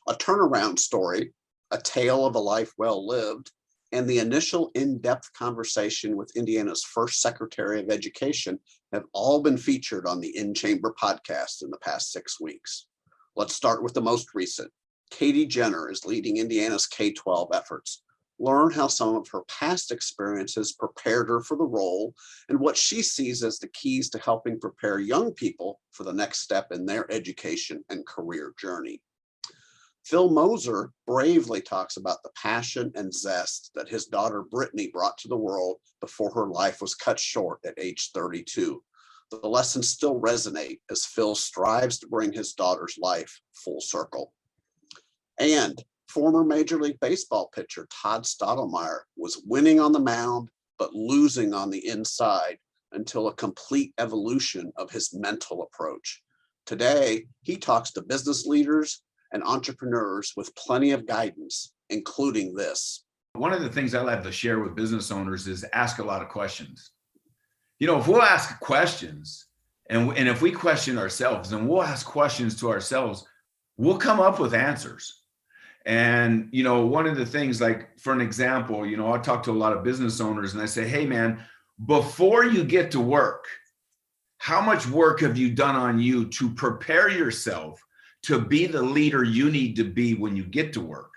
A turnaround story, a tale of a life well lived, and the initial in-depth conversation with Indiana's first Secretary of Education have all been featured on the INChamber podcast in the past 6 weeks. Let's start with the most recent. Katie Jenner is leading Indiana's K-12 efforts. Learn how some of her past experiences prepared her for the role and what she sees as the keys to helping prepare young people for the next step in their education and career journey. Phil Moser bravely talks about the passion and zest that his daughter Brittany brought to the world before her life was cut short at age 32. The lessons still resonate as Phil strives to bring his daughter's life full circle. And former Major League Baseball pitcher Todd Stotler was winning on the mound, but losing on the inside until a complete evolution of his mental approach. Today, he talks to business leaders and entrepreneurs with plenty of guidance, including this. One of the things I like to share with business owners is ask a lot of questions. If we'll ask questions and if we question ourselves and we'll ask questions to ourselves, we'll come up with answers. And, one of the things, like, for an example, I talk to a lot of business owners and I say, hey, man, before you get to work, how much work have you done on you to prepare yourself to be the leader you need to be when you get to work?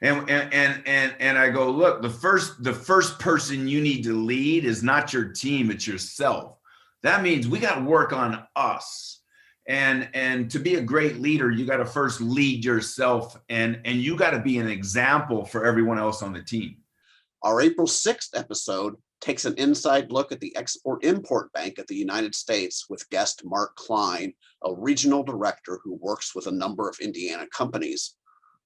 And I go, look, the first person you need to lead is not your team, it's yourself. That means we got to work on us. And to be a great leader, you got to first lead yourself, and you got to be an example for everyone else on the team. Our April 6th episode takes an inside look at the Export-Import Bank of the United States with guest Mark Klein, a regional director who works with a number of Indiana companies.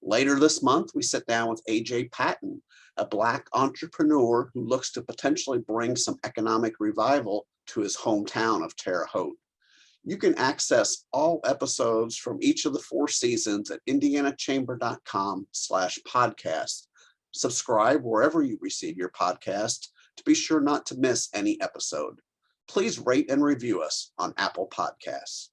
Later this month, we sit down with AJ Patton, a Black entrepreneur who looks to potentially bring some economic revival to his hometown of Terre Haute. You can access all episodes from each of the 4 seasons at indianachamber.com/podcast. Subscribe wherever you receive your podcast to be sure not to miss any episode. Please rate and review us on Apple Podcasts.